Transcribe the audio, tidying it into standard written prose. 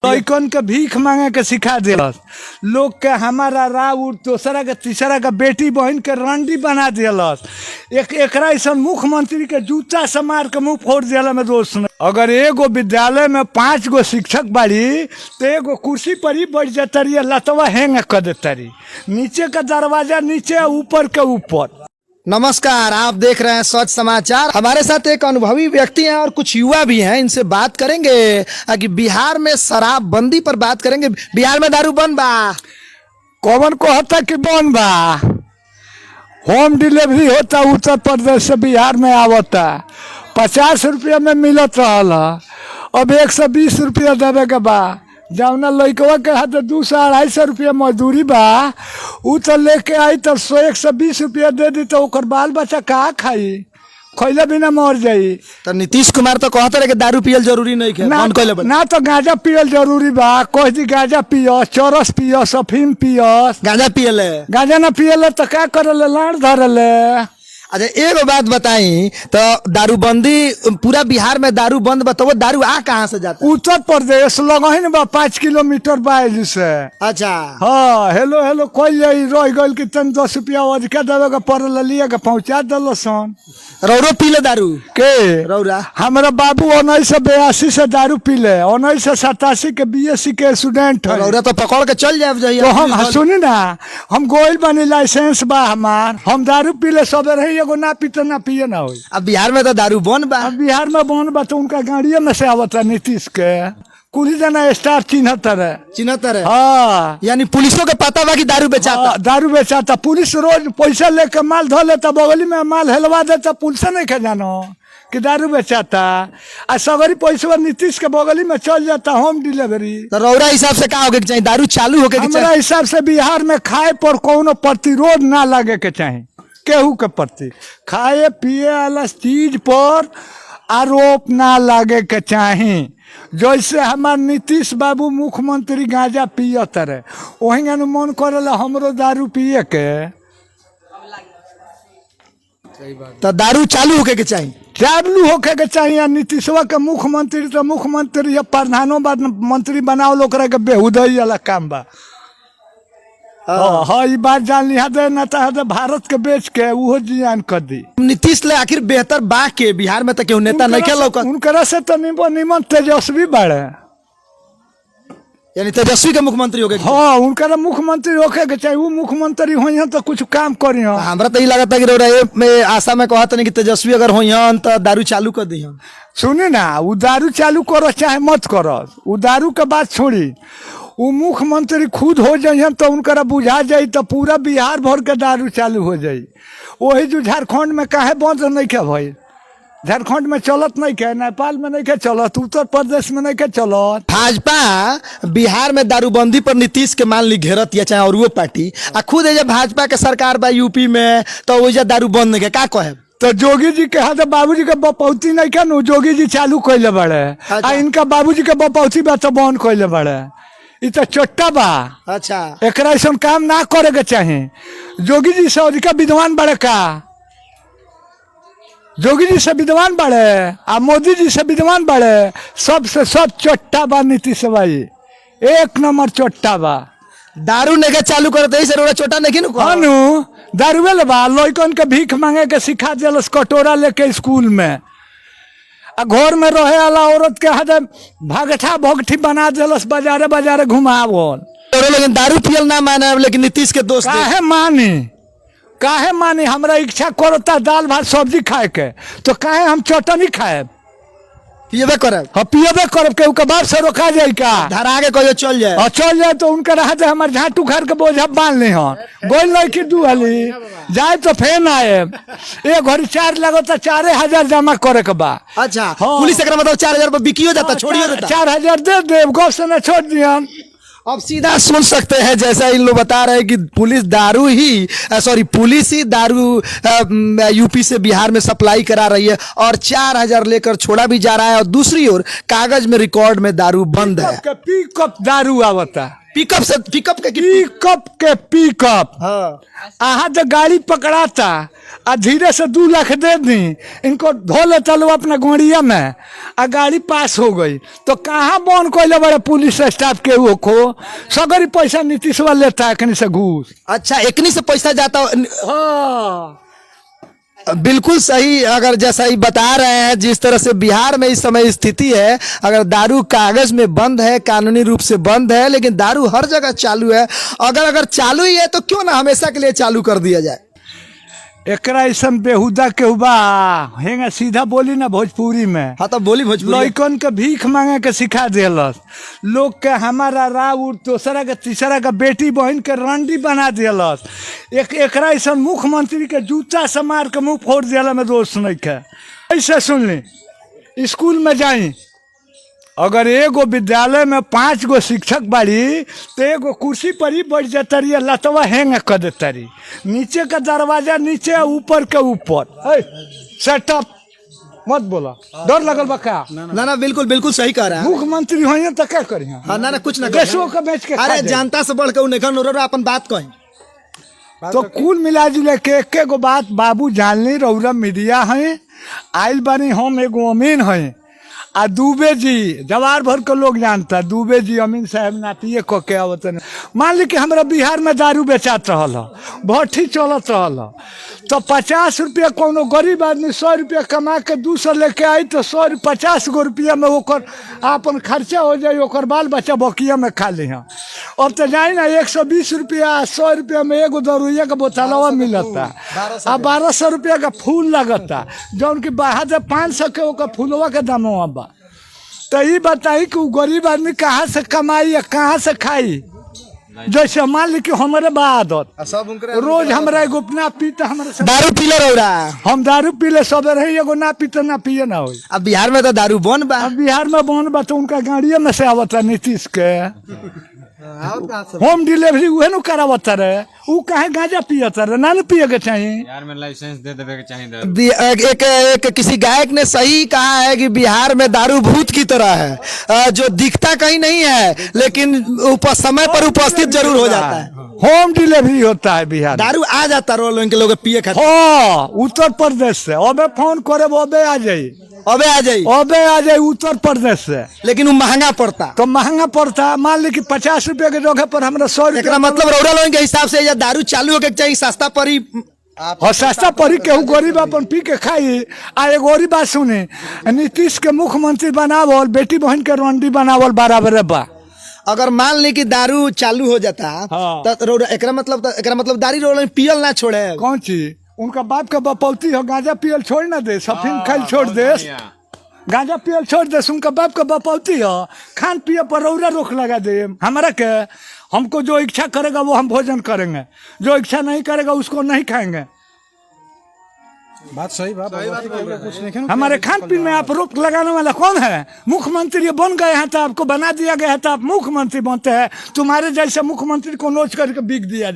लइकन के भीख मांगे के सिखा दिलस। लोग के हमारा राउर दूसरा के तीसरा के बेटी बहन के रंडी बना दिलस। एकरा ऐसा मुख्यमंत्री के जूता से मार के मुंह फोड़ दिला में दोस्त ने। अगर एगो विद्यालय में 5 गो शिक्षक बाड़ी तो एगो कुर्सी पर ही बैठ जाती है, लतवा हैंग कर देती, नीचे का दरवाजा नीचे ऊपर के ऊपर। नमस्कार, आप देख रहे हैं सच समाचार। हमारे साथ एक अनुभवी व्यक्ति हैं और कुछ युवा भी हैं, इनसे बात करेंगे कि बिहार में शराबबंदी पर बात करेंगे। बिहार में दारू बंद बा? कौन को होता कि बंद बा? होम डिलीवरी होता उत्तर प्रदेश से बिहार में आवता, 50 रुपया में मिलत रहा, अब 120 रुपया देवे के बा। जौना लइकवा के हाथ 200-250 रुपया मजदूरी बा, उ तो लेके आई तो 100-120 रुपया दे दी तो ओकर बाल बच्चा कहाँ खाई? खैले बिना मर जाई। तो नीतीश कुमार तो कहते रहे कि दारू पियल जरूरी नहीं है, ना, ना तो गांजा पियल जरूरी बा। कह दी गांजा पियस, चरस पियस, अफीम पियस। गांजा पियल है? गांजा ना पियल तो क्या करले? लाड़ धरले। अच्छा, एक बात बताई तो दारूबंदी पूरा बिहार में दारू बंद बा, तो वो दारू आ कहाँ से जाता? उत्तर प्रदेश लगही बा, 5 किलोमीटर बाइल से। अच्छा, हाँ, हेलो हेलो कोई रह गल कि तन 10 रुपया अधिका देवे के पड़ल, लिया के पहुँचा दिल सन। रौरो पीले दारू के? रौरा हमारा बाबू 1982 से दारू पीले, 1987 के BSc के स्टूडेंट है। रौरा तो पकड़ के चल जाए। तो हम सुनी ना, हम गोइल बनी, लाइसेंस बा हमार, हम दारू पीले सब रही, एगो ना पीते ना पिए ना हो। अब बिहार में तो दारू बंद बा। अब बिहार में बंद बा तो उनका गाड़िया में से आवता नीतीश के कुली जना स्टार चिन्हतर है। हाँ, यानी पुलिसों के पता बा कि दारू बेचाता। दारू बेचाता। पुलिस रोज पैसा लेके माल धो लेता, बगली में माल हेलवा देता, पुलिस नहीं खे जानो कि दारू बेचाता। आ सगरी पैसा नीतीश के बगली में चल जाता, होम डिलीवरी। तो रौरा हिसाब से क्या होके चाहिए? दारू चालू होके हमारा हिसाब से बिहार में खाए पर कोनो प्रतिरोध ना लगे के चाहिए, केहू के प्रति खाए पिए वाला चीज पर आरोप ना लगे के चाही। जैसे हमार नीतीश बाबू मुख्यमंत्री गांजा पियत रहे, वही मन करेला हमरो दारू पिए के। तो दारू चालू होके के चाहिए, चालू होके के चाहिए। नीतीशवा के मुख्यमंत्री तो मुख्यमंत्री या प्रधानो मंत्री बनाओ लोग के बेहुदई वाला काम बा। हाँ, ये बात जान लिया दे ना तो भारत के बेच के वो जियान कर दी। नीतीश ले आखिर बेहतर बा के बिहार में तो क्यों नेता नहीं के लोग? उनकरा से तो निमन तेजस्वी बढ़े, यानी तेजस्वी के मुख्यमंत्री हो गए। हाँ, उनका मुख्यमंत्री होके के चाहिए। वो मुख्यमंत्री हो तो कुछ काम करी। हमरा तो ये लगता है कि में आशा में कहते नहीं कि तेजस्वी अगर हो तो दारू चालू कर दी। सुनी ना, वो दारू चालू करो चाहे मत करो, वो दारू के बात छोड़ी, वो मुख्यमंत्री खुद हो जाए तो उनका बुझा जाये तो पूरा बिहार भर के दारू चालू हो जाये। वही जो झारखंड में काहे बंद नहीं क्या भाई? झारखंड में चलत नहीं क्या, नेपाल में नहीं क्या चलत, उत्तर प्रदेश में नहीं क्या चलत। भाजपा बिहार में दारूबंदी पर नीतीश के मान ली घेरत या चाहे और वो पार्टी आ खुद जब भाजपा के सरकार बा यूपी में तो वही दारू बंद नहीं क्या कहे? तो जोगी जी के हाथ बाबूजी के बपौती नहीं क्या नु, जोगी जी चालू कैले बड़े। आ इनका बाबूजी के बपौती बा तो बंद कैले बड़े। इ तो चोट्टा बा। अच्छा, एकरा ऐसा काम ना करे के चाहे। जोगी जी से अधिका विद्वान बड़े का? जोगी जी से विद्वान बड़े आ मोदी जी से विद्वान बड़े, सबसे सब चोट्टा बा नीतीश भाई, 1 नंबर चोट्टा बा। दारू नहीं चालू करते चोटा नहीं नु दारुए ले बा। लइकन के भीख मांगे के सिखा दिलस, कटोरा लेके स्कूल में। आ घर में रहे वाला औरत के हाथ भगठा भगठी बना दिलस, बाजारे बाजारे घुमावल। लेकिन दारू पियल ना माने, लेकिन नीतीश के दोस्त काहे मानी? हमरा इच्छा करता दाल भात सब्जी खाए के, तो काहे हम चटनी खाए? पियबे करब। हाँ, पियबे करब। के कबाब से रोका जाए का? धरा के कहियो चल जाए। और चल जाए तो उनका रहते हमारे झाटू घर के बोझा बांध ली हन, बोल नहीं कि दुहली जाए तो फेन आए। एक घड़ी 4 लगो तो 4000 जमा करे के बा। अच्छा, पुलिस मतलब 4000 पर बिकियो जाता, छोड़ियो जाता। 4000 दे दे, गौ से न छोड़ दिया। अब सीधा सुन सकते हैं, जैसा इन लोग बता रहे हैं कि पुलिस ही दारू यूपी से बिहार में सप्लाई करा रही है और 4000 लेकर छोड़ा भी जा रहा है। और दूसरी ओर कागज में रिकॉर्ड में दारू बंद है। पिकअप दारू आवता पिकअप के पिकअप हाँ अहाँ जो गाड़ी पकड़ाता आ धीरे से 2 लाख दे दी, इनको धो ले चलो अपना गोड़िया में, आ गाड़ी पास हो गई तो कहाँ बन कोई बड़े पुलिस स्टाफ के वो खो सगरी पैसा नीतीश वाला लेता है कहीं से घूस। अच्छा, एकनी से पैसा जाता। हाँ बिल्कुल सही। अगर जैसा ही बता रहे हैं, जिस तरह से बिहार में इस समय स्थिति है, अगर दारू कागज में बंद है, कानूनी रूप से बंद है, लेकिन दारू हर जगह चालू है। अगर चालू ही है तो क्यों ना हमेशा के लिए चालू कर दिया जाए। एकरा ऐसा बेहुदा के हुआ हेंगा सीधा बोली ना भोजपुरी में। हाँ तो बोली भोजपुरी। लइकन के भीख मांगे के सिखा दिलस, लोग के हमारा राउर दूसरा के तीसरा का बेटी बहन के रंडी बना दिलस। एकरा ऐसा मुख्यमंत्री के जूता से मार के मुंह फोड़ दिला में दोस्त नहीं के। ऐसे सुन ली, स्कूल में जाई अगर एगो विद्यालय में 5 गो शिक्षक बाड़ी तो एगो कुर्सी पर ही बैठ जाता रही, लतवा हैंग कर देता रही, नीचे का दरवाजा नीचे ऊपर के ऊपर। सेटअप मत बोला, डर लगल बा का? ना बिल्कुल बिल्कुल सही कह रहा है। मुख्यमंत्री हो तो क्या करी? हाँ ना कुछ ना देशों का बेच के अरे जनता से बढ़ के अपन बात कही। तो कुल मिला जुला के एक गो बात बाबू जानली रौरा मीडिया है आइल बानी, हम एगो अमीन है आ दुबे जी जवार भर के लोग जानता, दुबे जी अमीन साहब नातिए क के आवत। मान ली कि हमारा बिहार में दारू बेचात रहल, भट्ठी चलत रहल, तो 50 रुपया कोनो गरीब आदमी 100 रुपया कमा के 200 लेके आई तो 150 गो रुपया में ओकर अपन खर्चा हो जाए, ओकर बाल बच्चा बकिया में खा ली। अब तो जाए ना 120 रुपया 100 रुपया में एगो दरुइया का बोतलवा मिलता आ 1200 रुपया का फूल लगता, जौन की बाहर 500 के ओकर फूलवा के दामवा बा। तो ये बताई कि गरीब आदमी कहाँ से कमाई या कहाँ से खाई? जैसे मान ली कि हमारे आदत रोज हमारा एगो ना पीते, हमारे दारू पीले रहा, हम दारू पीले सबे रही, एगो ना पीते ना पिए ना हो। अब बिहार में तो दारू बंद बा। अब बिहार में बंद बा तो उनका गाड़िया में से आवता नीतीश के होम डिलीवरी उहे नु करावता रहे, उ काहे गांजा पियता रहे? ना पिए के चाहिए, बिहार में लाइसेंस दे देवे के चाहिए। एक किसी गायक ने सही कहा है कि बिहार में दारू भूत की तरह है, जो दिखता कहीं नहीं है लेकिन समय पर उपस्थित जरूर हो जाता है। होम डिलीवरी होता है बिहार, दारू आ जाता रोल के लोग पिए खाते। हाँ उत्तर प्रदेश से अबे फोन करे अबे आ जाये, अबे आ जाए उत्तर प्रदेश से, लेकिन वो महंगा पड़ता। तो महंगा पड़ता। मान ली कि 50 रुपया के जगह पर हमरा 100 रुपया, मतलब रौरा लोगों के हिसाब से या दारू चालू होके चाहिए सस्ता पड़ी, और सस्ता पड़ी केहू गरीब अपन पी के खाई। आ एगो और बात सुने, नीतीश के मुख्यमंत्री बनावल बेटी बहन के रंडी बनावल बराबर बा। अगर मान ली कि दारू चालू हो जाता हाँ। तो एकरा मतलब दारू रोल पियल ना छोड़े। कौन चीज? उनका बाप का बपौती हो, गांजा पियल छोड़ ना दे, सफीन खाई छोड़ दे, गांजा पियल छोड़ दे। उनका बाप का बपौती हो, खान पिए पर रौरा रोक लगा दे। हमारा के हमको जो इच्छा करेगा वो हम भोजन करेंगे, जो इच्छा नहीं करेगा उसको नहीं खाएंगे। बात सही बात हमारे खान पीन में आप रोक लगाने वाला कौन है? मुख्यमंत्री बन गए हैं तो आपको बना दिया गया है तो आप मुख्यमंत्री बनते हैं। तुम्हारे जैसे मुख्यमंत्री को नोच करके बिक दिया जाए।